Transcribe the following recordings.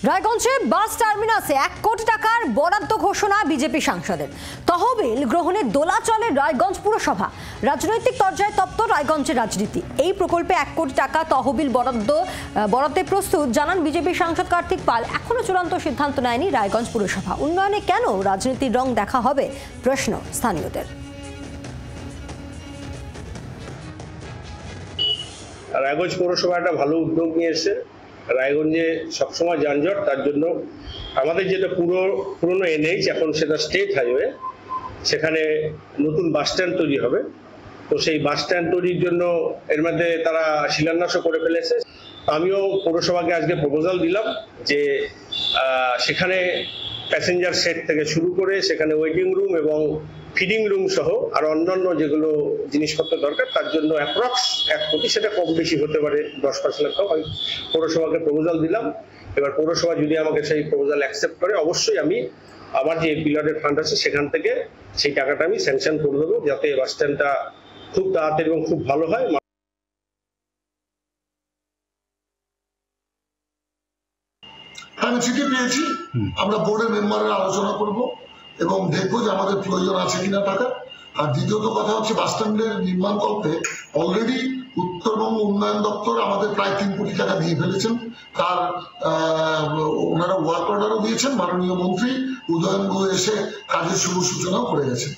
রায়গঞ্জে বাস টার্মিনাসে 1 কোটি টাকার বরাদ্দ ঘোষণা বিজেপি সাংসদের। তহবিল গ্রহণের দোলাচলে রায়গঞ্জ পুরসভা। রাজনৈতিক তরজায় তপ্ত রায়গঞ্জের রাজনীতি। এই প্রকল্পে 1 কোটি টাকা তহবিল বরাদ্দে প্রস্তুত জানান বিজেপি সাংসদ কার্তিক পাল। এখনো চূড়ান্ত সিদ্ধান্ত নেয়নি রায়গঞ্জ পুরসভা। উন্নয়নে কেন রাজনীতির রং দেখা হবে প্রশ্ন স্থানীয়দের। রায়গঞ্জ পৌরসভা একটা ভালো উদ্যোগ নিয়েছে। রায়গঞ্জে সবসময় যানজট, তার জন্য আমাদের যেটা পুরনো এনএইচ এখন সেটা স্টেট হাইওয়ে, সেখানে নতুন বাস স্ট্যান্ড তৈরি হবে। তো সেই বাস স্ট্যান্ড তৈরির জন্য এর মধ্যে তারা শিলান্যাসও করে ফেলেছে। আমিও পৌরসভাকে আজকে প্রপোজাল দিলাম যে সেখানে প্যাসেঞ্জার সেট থেকে শুরু করে সেখানে ওয়েটিং রুম এবং ফিডিং রুম সহ আর অন্যান্য যেগুলো জিনিসপত্র দরকার তার জন্য অ্যাপ্রক্স 1 কোটি, সেটা কম বেশি হতে পারে, 10-5 লক্ষ। আমি পৌরসভাকে প্রপোজাল দিলাম। এবার পৌরসভা যদি আমাকে সেই প্রপোজাল অ্যাকসেপ্ট করে অবশ্যই আমি আমার যে পিলারের ফান্ড আছে সেখান থেকে সেই টাকাটা আমি স্যাংশন করে দেবো, যাতে বাস স্ট্যান্ডটা খুব তাড়াতাড়ি এবং খুব ভালো হয়। আমি চিঠি পেয়েছি, আমরা বোর্ডের মেম্বাররা আলোচনা করব এবং দেখবো যে আমাদের প্রয়োজন আছে কিনা টাকা। আর দ্বিতীয়ত কথা হচ্ছে বাস স্ট্যান্ডের নির্মাণ কল্পে অলরেডি উত্তরবঙ্গ উন্নয়ন দপ্তর আমাদের প্রায় 3 কোটি টাকা দিয়ে ফেলেছেন। তার ওনারা ওয়ার্ক অর্ডারও দিয়েছেন। মাননীয় মন্ত্রী উদয়ন গুহ এসে কাজের শুভ সূচনাও করে গেছেন।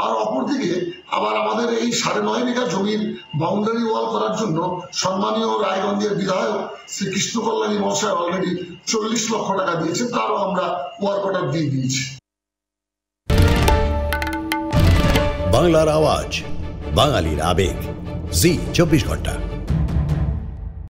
আর অপরদিকে আবার আমাদের এই 9.5 বিঘা জমির বাউন্ডারি ওয়াল করার জন্য সম্মানীয় রায়গঞ্জের বিধায়ক শ্রী কৃষ্ণ কল্যাণী মহাশয় অলরেডি 40 লক্ষ টাকা দিয়েছেন, তারও আমরা ওয়ার্ক অর্ডার দিয়ে দিয়েছি। বাংলার আওয়াজ, বাঙালির আবেগ, জি 24 ঘন্টা।